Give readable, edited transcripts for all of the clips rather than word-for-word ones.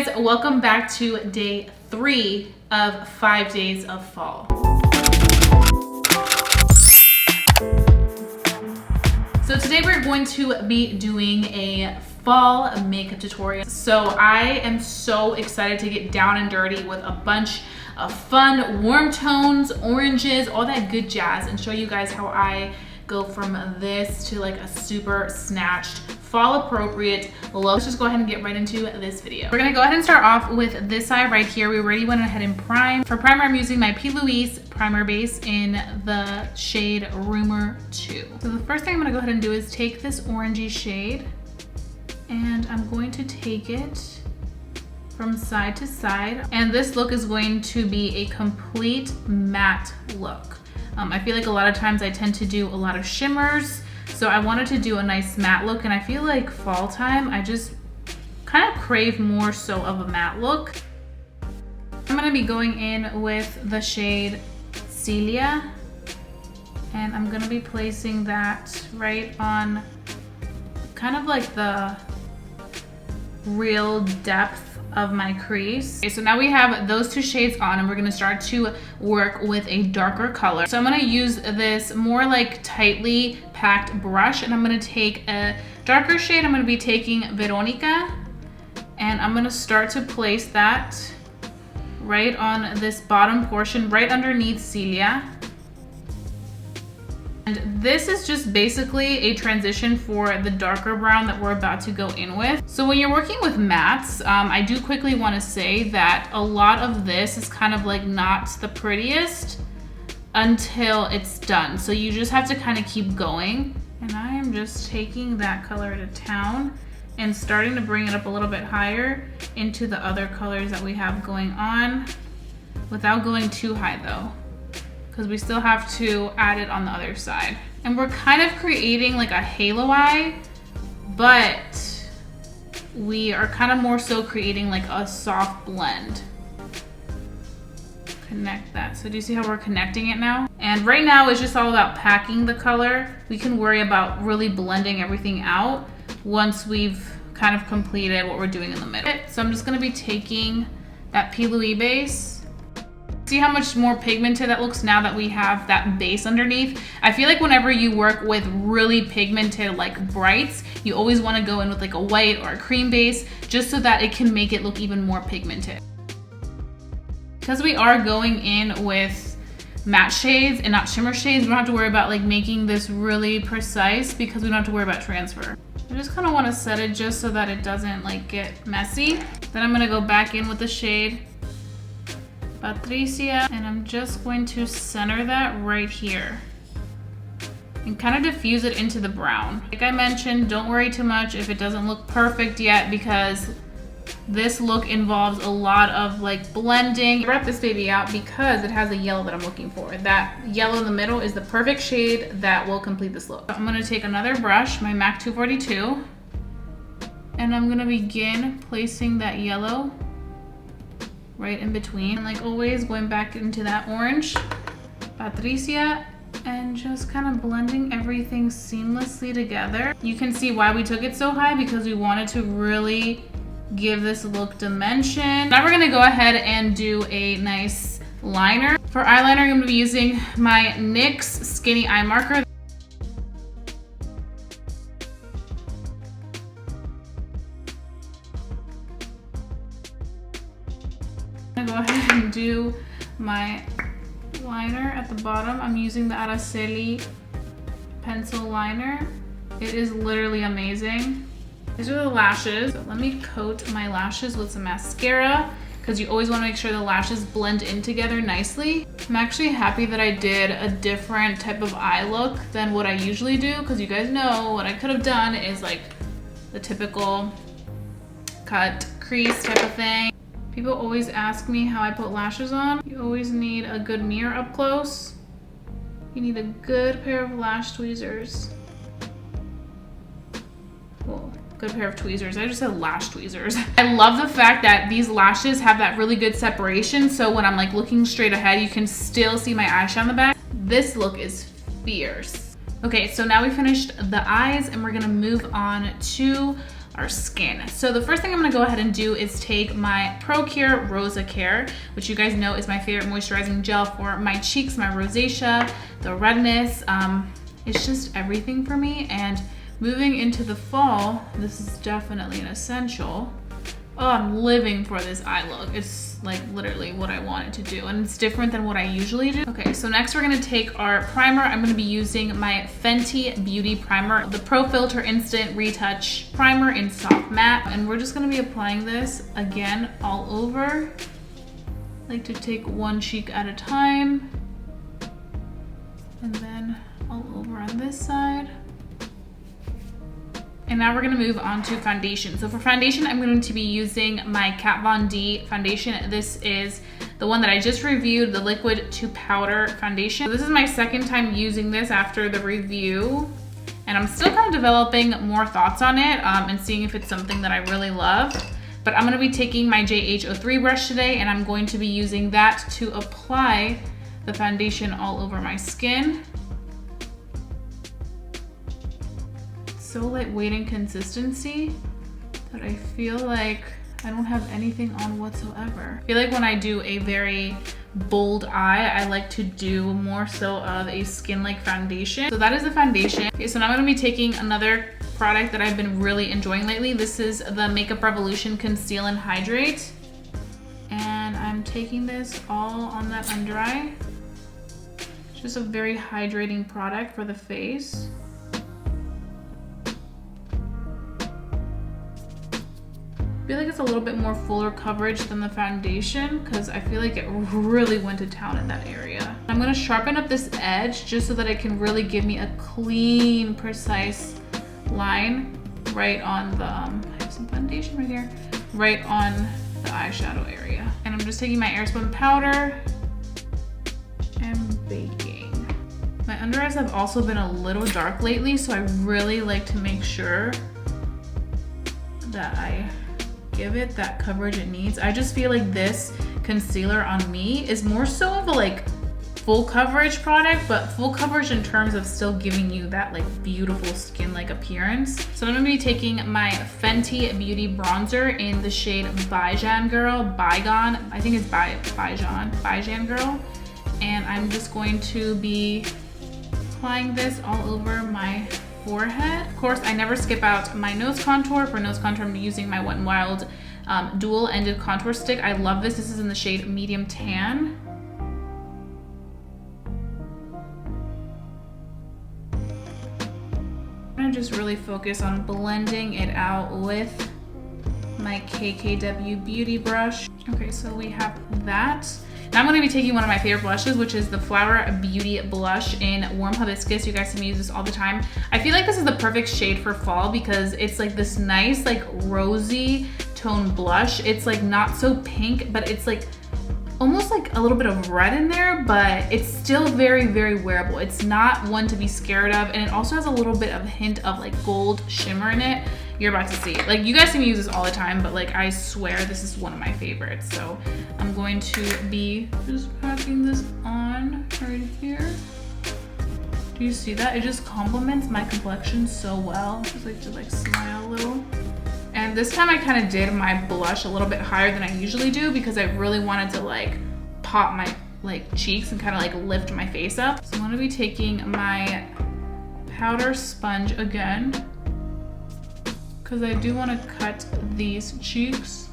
guys, welcome back to day 3 of 5 days of fall. So today we're going to be doing a fall makeup tutorial. So I am so excited to get down and dirty with a bunch of fun warm tones, oranges, all that good jazz, and show you guys how I go from this to like a super snatched, fall appropriate look. Let's just go ahead and get right into this video. We're gonna go ahead and start off with this eye right here. We already went ahead and primed. For primer, I'm using my Louise primer base in the shade Rumour 2. So the first thing I'm gonna go ahead and do is take this orangey shade and I'm going to take it from side to side. And this look is going to be a complete matte look. I feel like a lot of times I tend to do a lot of shimmers, so I wanted to do a nice matte look, and I feel like fall time, I just kind of crave more so of a matte look. I'm gonna be going in with the shade Celia, and I'm gonna be placing that right on kind of like the real depth of my crease. Okay, so now we have those two shades on and we're gonna start to work with a darker color. So I'm gonna use this more like tightly packed brush, and I'm gonna take a darker shade. I'm gonna be taking Veronica, and I'm gonna start to place that right on this bottom portion, right underneath Celia. And this is just basically a transition for the darker brown that we're about to go in with. So when you're working with mattes, I do quickly want to say that a lot of this is kind of like not the prettiest until it's done. So you just have to kind of keep going. And I am just taking that color to town and starting to bring it up a little bit higher into the other colors that we have going on without going too high though, because we still have to add it on the other side. And we're kind of creating like a halo eye, but we are kind of more so creating like a soft blend. Connect that. So do you see how we're connecting it now? And right now it's just all about packing the color. We can worry about really blending everything out once we've kind of completed what we're doing in the middle. So I'm just gonna be taking that Louise base. See how much more pigmented that looks now that we have that base underneath? I feel like whenever you work with really pigmented like brights, you always want to go in with like a white or a cream base just so that it can make it look even more pigmented. Because we are going in with matte shades and not shimmer shades, we don't have to worry about like making this really precise because we don't have to worry about transfer. I just kind of want to set it just so that it doesn't like get messy. Then I'm going to go back in with the shade Patricia, and I'm just going to center that right here and kind of diffuse it into the brown. Like I mentioned, don't worry too much if it doesn't look perfect yet, because this look involves a lot of like blending. Wrap this baby out because it has a yellow that I'm looking for. That yellow in the middle is the perfect shade that will complete this look. I'm going to take another brush, my MAC 242, and I'm going to begin placing that yellow right in between, and like always going back into that orange Patricia and just kind of blending everything seamlessly together. You can see why we took it so high, because we wanted to really give this look dimension. Now we're gonna go ahead and do a nice liner. For eyeliner, I'm gonna be using my NYX Skinny Eye Marker. I'm gonna go ahead and do my liner at the bottom. I'm using the Araceli pencil liner. It is literally amazing. These are the lashes. So let me coat my lashes with some mascara, because you always want to make sure the lashes blend in together nicely. I'm actually happy that I did a different type of eye look than what I usually do, because you guys know what I could have done is like the typical cut crease type of thing. People always ask me how I put lashes on. You always need a good mirror up close. You need a good pair of lash tweezers. Well, good pair of tweezers. I just said lash tweezers. I love the fact that these lashes have that really good separation, so when I'm like looking straight ahead, you can still see my eyeshadow on the back. This look is fierce. Okay, so now we finished the eyes and we're gonna move on to our skin. So the first thing I'm gonna go ahead and do is take my Procure Rosacare, which you guys know is my favorite moisturizing gel for my cheeks, my rosacea, the redness. It's just everything for me. And moving into the fall, this is definitely an essential. Oh, I'm living for this eye look. It's like literally what I wanted to do, and it's different than what I usually do. Okay, so next we're gonna take our primer. I'm gonna be using my Fenty Beauty Primer, the Pro Filter Instant Retouch Primer in Soft Matte, and we're just gonna be applying this again all over. I like to take one cheek at a time, and then all over on this side. And now we're gonna move on to foundation. So for foundation, I'm going to be using my Kat Von D foundation. This is the one that I just reviewed, the liquid to powder foundation. So this is my second time using this after the review, and I'm still kind of developing more thoughts on it and seeing if it's something that I really love. But I'm gonna be taking my JH03 brush today, and I'm going to be using that to apply the foundation all over my skin. So lightweight in consistency that I feel like I don't have anything on whatsoever. I feel like when I do a very bold eye, I like to do more so of a skin-like foundation. So that is the foundation. Okay, so now I'm gonna be taking another product that I've been really enjoying lately. This is the Makeup Revolution Conceal and Hydrate. And I'm taking this all on that under eye. It's just a very hydrating product for the face. I feel like it's a little bit more fuller coverage than the foundation because I feel like it really went to town in that area. I'm gonna sharpen up this edge just so that it can really give me a clean, precise line right on the, I have some foundation right here, right on the eyeshadow area. And I'm just taking my Airspun powder and baking. My under eyes have also been a little dark lately, so I really like to make sure that I give it that coverage it needs. I just feel like this concealer on me is more so of a like full coverage product, but full coverage in terms of still giving you that like beautiful skin-like appearance. So I'm gonna be taking my Fenty Beauty Bronzer in the shade Byjan Girl, Byjan, I think it's Byjan Girl. And I'm just going to be applying this all over my forehead. Of course, I never skip out my nose contour. For nose contour, I'm using my Wet n Wild dual-ended contour stick. I love this. This is in the shade Medium Tan. I'm gonna just really focus on blending it out with my KKW Beauty brush. Okay, so we have that. Now I'm gonna be taking one of my favorite blushes, which is the Flower Beauty blush in Warm Hibiscus. You guys see me use this all the time. I feel like this is the perfect shade for fall because it's like this nice, like rosy tone blush. It's like not so pink, but it's like almost like a little bit of red in there, but it's still very, very wearable. It's not one to be scared of, and it also has a little bit of a hint of like gold shimmer in it. You're about to see. Like, you guys see me use this all the time, but like I swear this is one of my favorites. So I'm going to be just packing this on right here. Do you see that? It just complements my complexion so well. Just like to like smile a little. And this time I kind of did my blush a little bit higher than I usually do because I really wanted to like pop my like cheeks and kind of like lift my face up. So I'm gonna be taking my powder sponge again because I do want to cut these cheeks.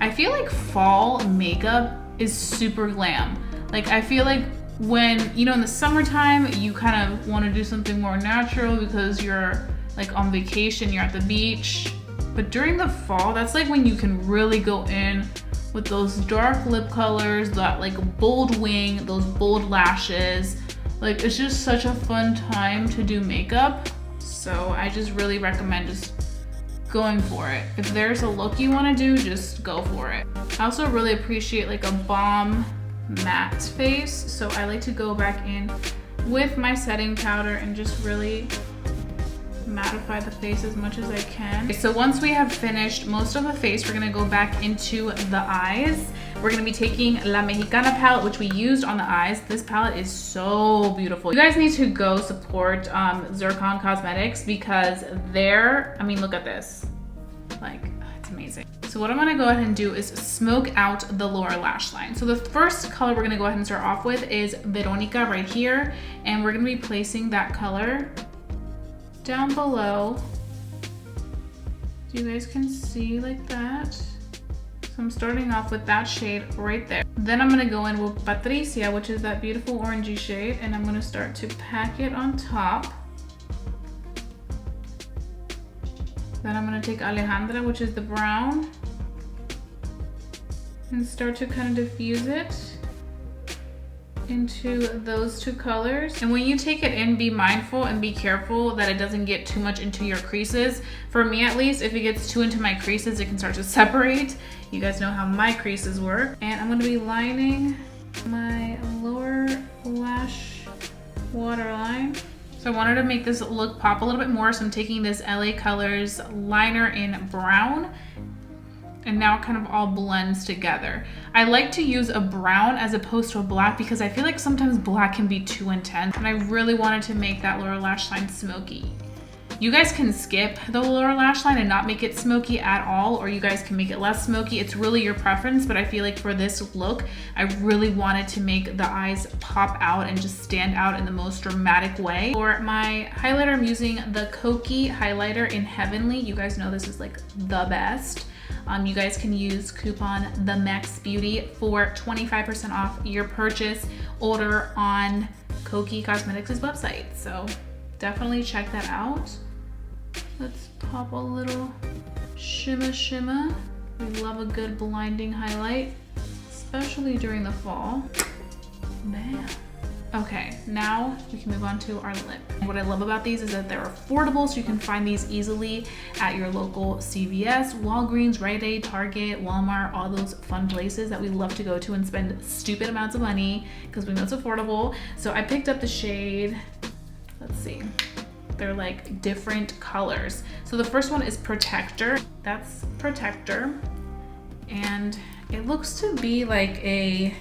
I feel like fall makeup is super glam. Like I feel like when, you know, in the summertime, you kind of want to do something more natural because you're like on vacation, you're at the beach. But during the fall, that's like when you can really go in with those dark lip colors, that like bold wing, those bold lashes. Like it's just such a fun time to do makeup. So I just really recommend just going for it. If there's a look you want to do, just go for it. I also really appreciate like a balm matte face. So I like to go back in with my setting powder and just really mattify the face as much as I can. Okay, so once we have finished most of the face, we're gonna go back into the eyes. we're gonna be taking La Mexicana palette, which we used on the eyes. This palette is so beautiful. You guys need to go support Zircon Cosmetics because I mean, look at this. Like, it's amazing. So what I'm gonna go ahead and do is smoke out the lower lash line. So the first color we're gonna go ahead and start off with is Veronica right here. And we're gonna be placing that color down below. So you guys can see like that. So I'm starting off with that shade right there. Then I'm gonna go in with Patricia, which is that beautiful orangey shade, and I'm gonna start to pack it on top. Then I'm gonna take Alejandra, which is the brown, and start to kind of diffuse it into those two colors. And when you take it in, be mindful and be careful that it doesn't get too much into your creases. For me at least, if it gets too into my creases, it can start to separate. You guys know how my creases work. And I'm gonna be lining my lower lash waterline. So I wanted to make this look pop a little bit more, so I'm taking this LA Colors liner in brown, and now it kind of all blends together. I like to use a brown as opposed to a black because I feel like sometimes black can be too intense, and I really wanted to make that lower lash line smoky. You guys can skip the lower lash line and not make it smoky at all, or you guys can make it less smoky. It's really your preference, but I feel like for this look, I really wanted to make the eyes pop out and just stand out in the most dramatic way. For my highlighter, I'm using the Kokie highlighter in Heavenly. You guys know this is like the best. You guys can use coupon TheMexBeauty for 25% off your purchase order on Kokie Cosmetics' website. So definitely check that out. Let's pop a little shimmer. We love a good blinding highlight, especially during the fall. Bam. Okay, now we can move on to our lip. What I love about these is that they're affordable, so you can find these easily at your local CVS, Walgreens, Rite Aid, Target, Walmart, all those fun places that we love to go to and spend stupid amounts of money because we know it's affordable. So I picked up the shade, let's see, they're like different colors. So the first one is Protector. That's Protector. And it looks to be like a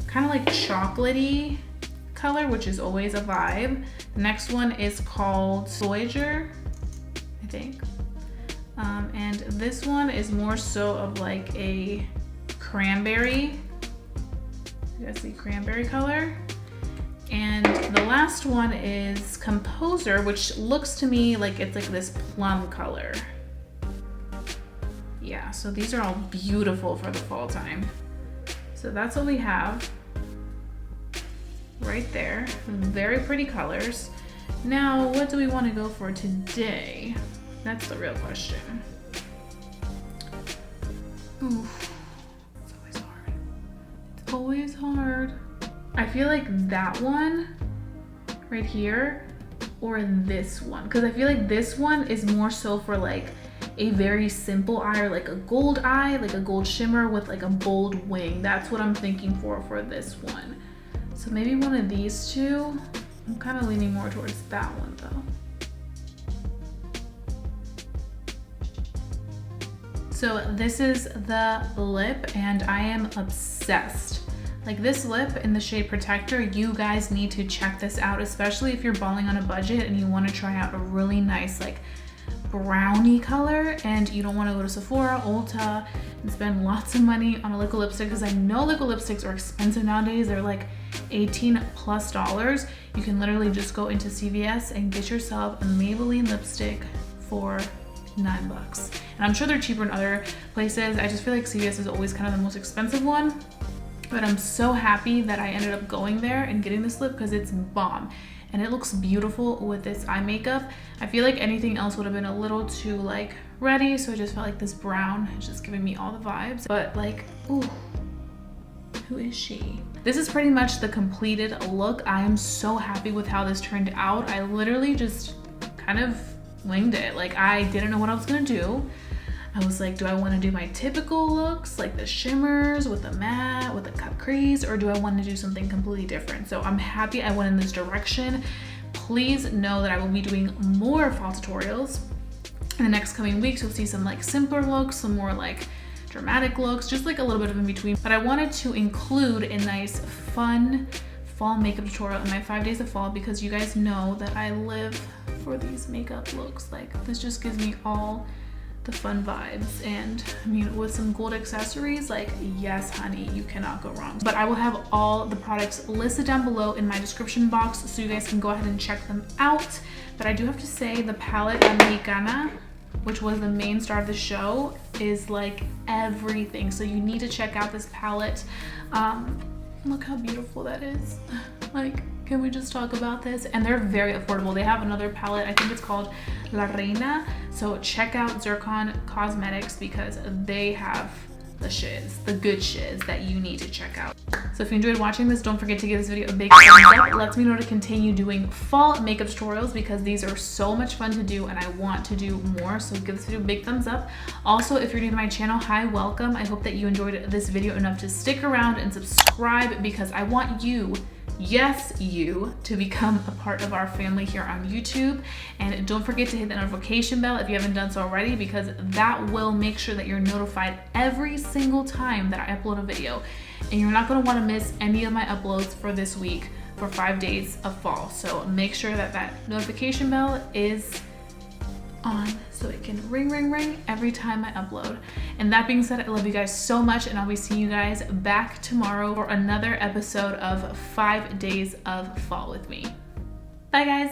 kind of like chocolatey color, which is always a vibe. The next one is called Voyager, I think. And this one is more so of like a cranberry. You guys see cranberry color? And the last one is Composer, which looks to me like it's like this plum color. Yeah, so these are all beautiful for the fall time. So that's what we have right there. Very pretty colors. Now, what do we want to go for today? That's the real question. Oof, it's always hard. It's always hard. I feel like that one right here or this one, because I feel like this one is more so for like a very simple eye, or like a gold eye, like a gold shimmer with like a bold wing. That's what I'm thinking for this one. So maybe one of these two. I'm kind of leaning more towards that one though. So this is the lip, and I am obsessed. Like this lip in the shade Protector, you guys need to check this out, especially if you're balling on a budget and you want to try out a really nice like brownie color and you don't want to go to Sephora, Ulta, and spend lots of money on a liquid lipstick, because I know liquid lipsticks are expensive nowadays. They're like $18+. You can literally just go into CVS and get yourself a Maybelline lipstick for $9. And I'm sure they're cheaper in other places. I just feel like CVS is always kind of the most expensive one. But I'm so happy that I ended up going there and getting this lip because it's bomb. And it looks beautiful with this eye makeup. I feel like anything else would have been a little too like ready, so I just felt like this brown is just giving me all the vibes. But like, ooh, who is she? This is pretty much the completed look. I am so happy with how this turned out. I literally just kind of winged it. Like I didn't know what I was gonna do. I was like, do I want to do my typical looks, like the shimmers with the matte, with the cut crease, or do I want to do something completely different? So I'm happy I went in this direction. Please know that I will be doing more fall tutorials in the next coming weeks. You'll see some like simpler looks, some more like dramatic looks, just like a little bit of in between. But I wanted to include a nice fun fall makeup tutorial in my 5 days of fall because you guys know that I live for these makeup looks. Like this just gives me all the fun vibes, and I mean with some gold accessories, like yes honey, you cannot go wrong. But I will have all the products listed down below in my description box so you guys can go ahead and check them out. But I do have to say the palette Mexicana, which was the main star of the show, is like everything. So you need to check out this palette. Look how beautiful that is. Like, can we just talk about this? And they're very affordable. They have another palette, I think it's called La Reina. So check out Zircon Cosmetics because they have the shiz, the good shiz that you need to check out. So if you enjoyed watching this, don't forget to give this video a big thumbs up. It lets me know to continue doing fall makeup tutorials because these are so much fun to do and I want to do more. So give this video a big thumbs up. Also, if you're new to my channel, hi, welcome. I hope that you enjoyed this video enough to stick around and subscribe because I want you, yes, you, to become a part of our family here on YouTube. And don't forget to hit the notification bell if you haven't done so already because that will make sure that you're notified every single time that I upload a video. And you're not going to want to miss any of my uploads for this week for 5 days of fall. So make sure that that notification bell is on so it can ring, ring, ring every time I upload. And that being said, I love you guys so much and I'll be seeing you guys back tomorrow for another episode of 5 days of fall with me. Bye guys.